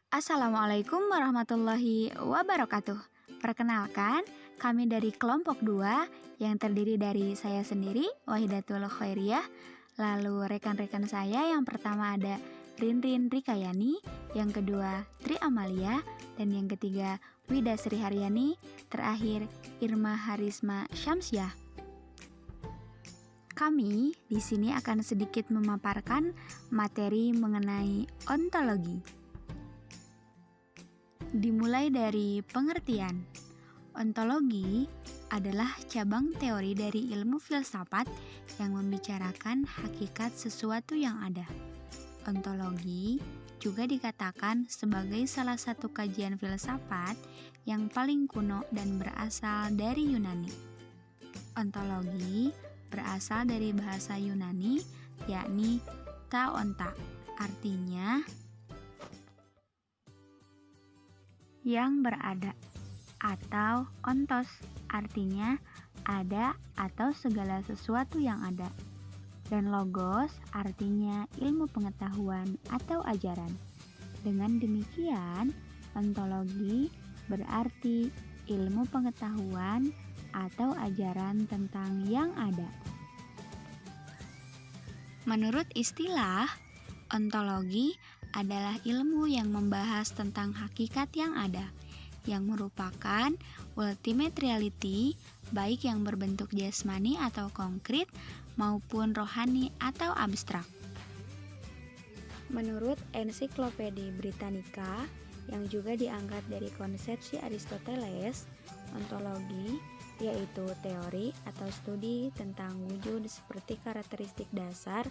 Assalamualaikum warahmatullahi wabarakatuh. Perkenalkan, kami dari kelompok 2 yang terdiri dari saya sendiri, Wahidatul Khairiyah. Lalu rekan-rekan saya yang pertama ada Rinrin Rikayani, yang kedua Tri Amalia, dan yang ketiga Wida Sri Haryani, terakhir Irma Harisma Syamsiah. Kami di sini akan sedikit memaparkan materi mengenai ontologi. Dimulai dari pengertian. Ontologi adalah cabang teori dari ilmu filsafat yang membicarakan hakikat sesuatu yang ada. Ontologi juga dikatakan sebagai salah satu kajian filsafat yang paling kuno dan berasal dari Yunani. Ontologi berasal dari bahasa Yunani, yakni taonta, artinya yang berada, atau ontos, artinya ada atau segala sesuatu yang ada, dan logos artinya ilmu pengetahuan atau ajaran. Dengan demikian, ontologi berarti ilmu pengetahuan atau ajaran tentang yang ada. Menurut istilah, ontologi adalah ilmu yang membahas tentang hakikat yang ada, yang merupakan ultimate reality, baik yang berbentuk jasmani atau konkret, maupun rohani atau abstrak. Menurut Ensiklopedia Britannica, yang juga diangkat dari konsepsi Aristoteles, ontologi yaitu teori atau studi tentang wujud seperti karakteristik dasar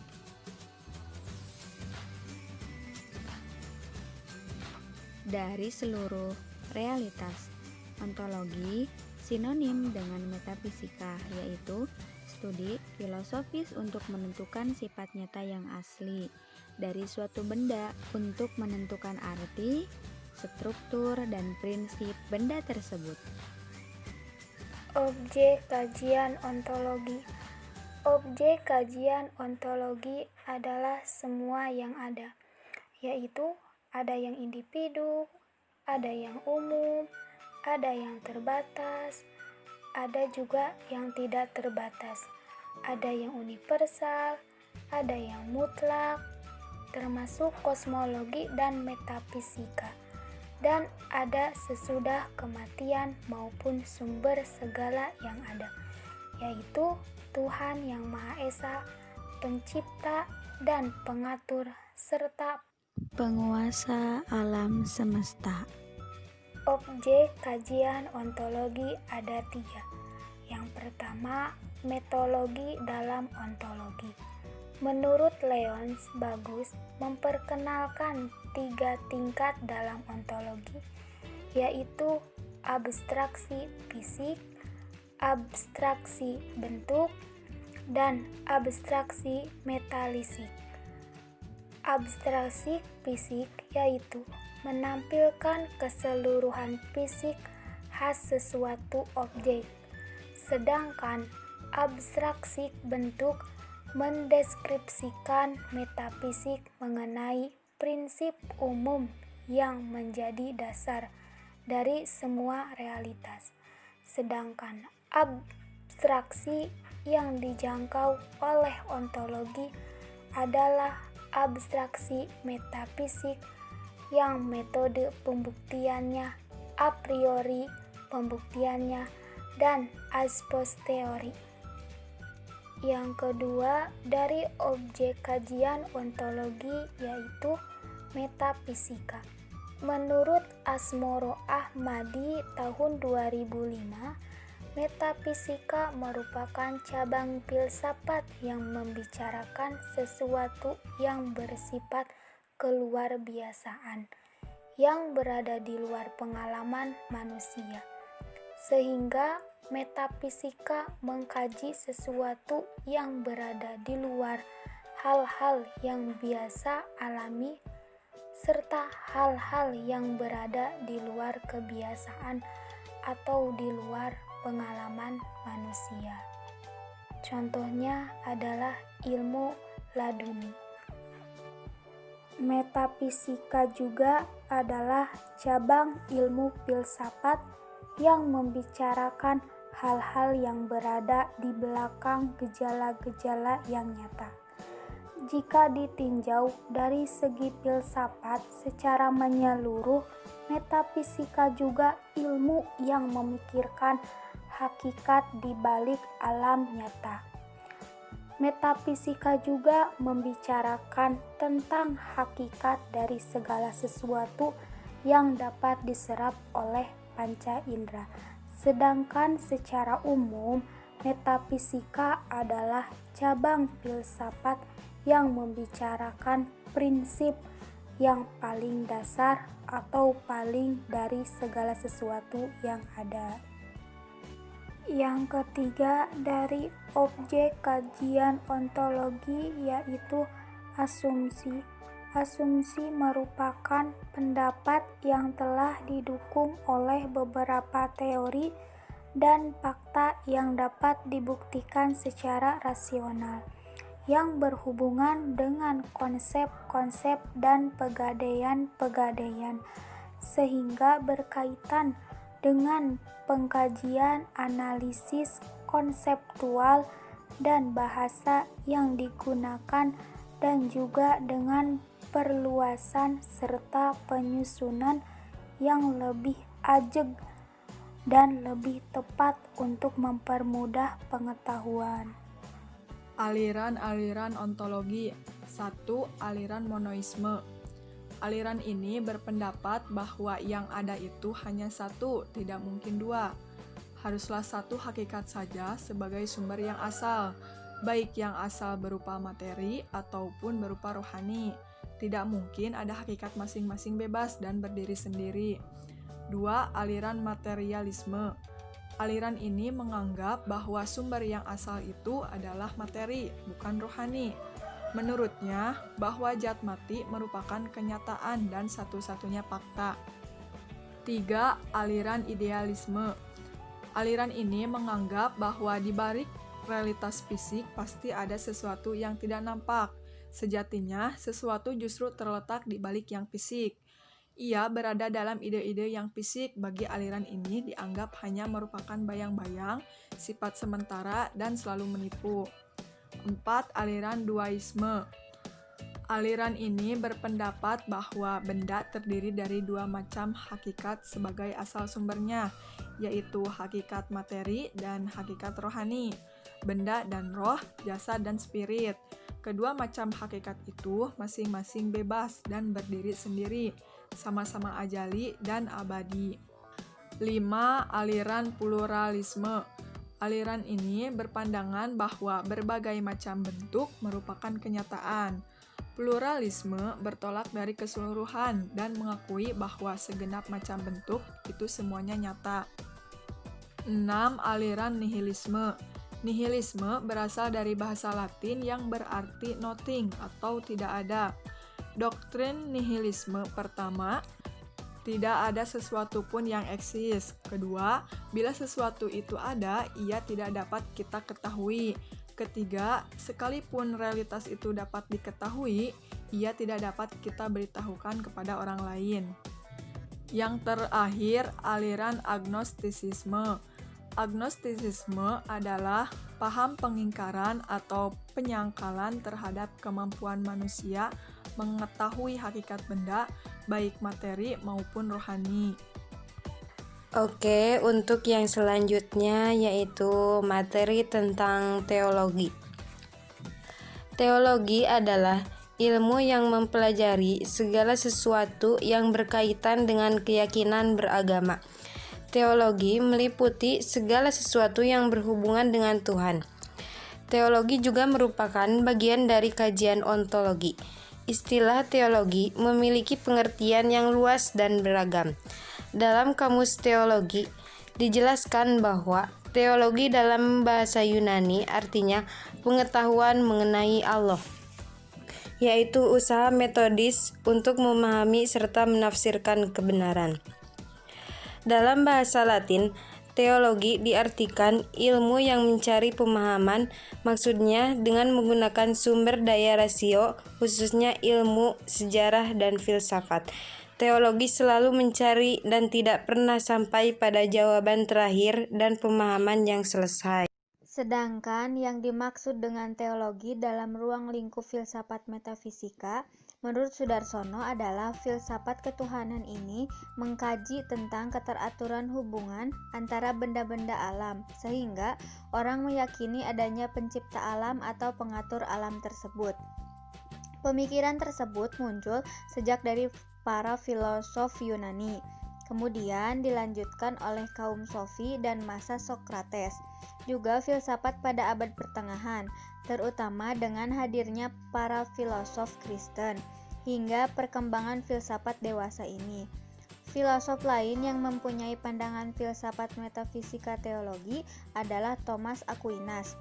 dari seluruh realitas. Ontologi sinonim dengan metafisika, yaitu studi filosofis untuk menentukan sifat nyata yang asli dari suatu benda untuk menentukan arti, struktur, dan prinsip benda tersebut. Objek kajian ontologi. Objek kajian ontologi adalah semua yang ada, yaitu ada yang individu, ada yang umum, ada yang terbatas, ada juga yang tidak terbatas, ada yang universal, ada yang mutlak, termasuk kosmologi dan metafisika, dan ada sesudah kematian maupun sumber segala yang ada, yaitu Tuhan yang Maha Esa, pencipta dan pengatur, serta penguasa alam semesta. Objek kajian ontologi ada 3. Yang pertama, metodologi dalam ontologi. Menurut Leon Bagus, memperkenalkan 3 tingkat dalam ontologi, yaitu abstraksi fisik, abstraksi bentuk, dan abstraksi metalisik. Abstraksi fisik yaitu menampilkan keseluruhan fisik khas sesuatu objek, sedangkan abstraksi bentuk mendeskripsikan metafisik mengenai prinsip umum yang menjadi dasar dari semua realitas. Sedangkan abstraksi yang dijangkau oleh ontologi adalah abstraksi metafisik yang metode pembuktiannya a priori, pembuktiannya, dan a posteriori. Yang kedua dari objek kajian ontologi yaitu metafisika. Menurut Asmoro Ahmadi tahun 2005, metafisika merupakan cabang filsafat yang membicarakan sesuatu yang bersifat keluar biasaan, yang berada di luar pengalaman manusia. Sehingga metafisika mengkaji sesuatu yang berada di luar hal-hal yang biasa alami, serta hal-hal yang berada di luar kebiasaan atau di luar pengalaman manusia. Contohnya adalah ilmu laduni. Metafisika juga adalah cabang ilmu filsafat yang membicarakan hal-hal yang berada di belakang gejala-gejala yang nyata. Jika ditinjau dari segi filsafat secara menyeluruh, metafisika juga ilmu yang memikirkan hakikat di balik alam nyata. Metafisika juga membicarakan tentang hakikat dari segala sesuatu yang dapat diserap oleh panca indera. Sedangkan secara umum, metafisika adalah cabang filsafat yang membicarakan prinsip yang paling dasar atau paling dari segala sesuatu yang ada. Yang ketiga dari objek kajian ontologi yaitu asumsi. Asumsi merupakan pendapat yang telah didukung oleh beberapa teori dan fakta yang dapat dibuktikan secara rasional, yang berhubungan dengan konsep-konsep dan pegadaian-pegadaian, sehingga berkaitan dengan pengkajian analisis konseptual dan bahasa yang digunakan dan juga dengan perluasan serta penyusunan yang lebih ajeg dan lebih tepat untuk mempermudah pengetahuan. Aliran-aliran ontologi. 1. Aliran monoisme. Aliran ini berpendapat bahwa yang ada itu hanya satu, tidak mungkin dua. Haruslah satu hakikat saja sebagai sumber yang asal, baik yang asal berupa materi ataupun berupa rohani. Tidak mungkin ada hakikat masing-masing bebas dan berdiri sendiri. 2. Aliran materialisme. Aliran ini menganggap bahwa sumber yang asal itu adalah materi, bukan rohani. Menurutnya, bahwa zat mati merupakan kenyataan dan satu-satunya fakta. 3. Aliran idealisme. Aliran ini menganggap bahwa di balik realitas fisik pasti ada sesuatu yang tidak nampak. Sejatinya, sesuatu justru terletak di balik yang fisik. Ia berada dalam ide-ide yang fisik. Bagi aliran ini dianggap hanya merupakan bayang-bayang, sifat sementara, dan selalu menipu. 4. Aliran dualisme. Aliran ini berpendapat bahwa benda terdiri dari dua macam hakikat sebagai asal sumbernya, yaitu hakikat materi dan hakikat rohani, benda dan roh, jasad dan spirit. Kedua macam hakikat itu masing-masing bebas dan berdiri sendiri, sama-sama ajali dan abadi. 5. Aliran pluralisme. Aliran ini berpandangan bahwa berbagai macam bentuk merupakan kenyataan. Pluralisme bertolak dari keseluruhan dan mengakui bahwa segenap macam bentuk itu semuanya nyata. 6. Aliran nihilisme. Nihilisme berasal dari bahasa Latin yang berarti nothing atau tidak ada. Doktrin nihilisme pertama, tidak ada sesuatu pun yang eksis. Kedua, bila sesuatu itu ada, ia tidak dapat kita ketahui. Ketiga, sekalipun realitas itu dapat diketahui, ia tidak dapat kita beritahukan kepada orang lain. Yang terakhir, aliran agnostisisme. Agnostisisme adalah paham pengingkaran atau penyangkalan terhadap kemampuan manusia mengetahui hakikat benda, baik materi maupun rohani. Oke, untuk yang selanjutnya yaitu materi tentang teologi. Teologi adalah ilmu yang mempelajari segala sesuatu yang berkaitan dengan keyakinan beragama. Teologi meliputi segala sesuatu yang berhubungan dengan Tuhan. Teologi juga merupakan bagian dari kajian ontologi. Istilah teologi memiliki pengertian yang luas dan beragam. Dalam kamus teologi, dijelaskan bahwa teologi dalam bahasa Yunani artinya pengetahuan mengenai Allah, yaitu usaha metodis untuk memahami serta menafsirkan kebenaran. Dalam bahasa Latin, Teologi diartikan ilmu yang mencari pemahaman, maksudnya dengan menggunakan sumber daya rasio, khususnya ilmu, sejarah, dan filsafat. Teologi selalu mencari dan tidak pernah sampai pada jawaban terakhir dan pemahaman yang selesai. Sedangkan yang dimaksud dengan teologi dalam ruang lingkup filsafat metafisika, menurut Sudarsono adalah filsafat ketuhanan ini mengkaji tentang keteraturan hubungan antara benda-benda alam, sehingga orang meyakini adanya pencipta alam atau pengatur alam tersebut. Pemikiran tersebut muncul sejak dari para filosof Yunani, kemudian dilanjutkan oleh kaum Sofi dan masa Sokrates. Juga filsafat pada abad pertengahan, terutama dengan hadirnya para filosof Kristen, hingga perkembangan filsafat dewasa ini. Filosof lain yang mempunyai pandangan filsafat metafisika teologi adalah Thomas Aquinas.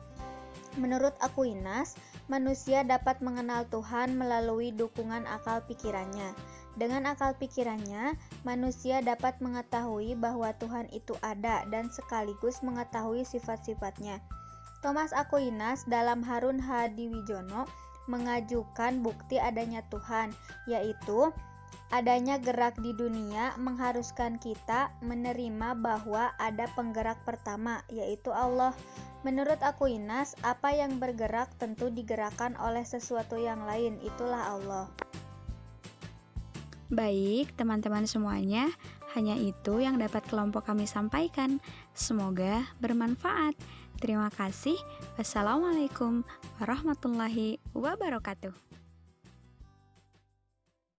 Menurut Aquinas, manusia dapat mengenal Tuhan melalui dukungan akal pikirannya. Dengan akal pikirannya, manusia dapat mengetahui bahwa Tuhan itu ada dan sekaligus mengetahui sifat-sifatnya. Thomas Aquinas dalam Harun Hadiwijono mengajukan bukti adanya Tuhan, yaitu adanya gerak di dunia mengharuskan kita menerima bahwa ada penggerak pertama, yaitu Allah. Menurut Aquinas, apa yang bergerak tentu digerakkan oleh sesuatu yang lain, itulah Allah. Baik, teman-teman semuanya, hanya itu yang dapat kelompok kami sampaikan. Semoga bermanfaat. Terima kasih. Wassalamualaikum warahmatullahi wabarakatuh.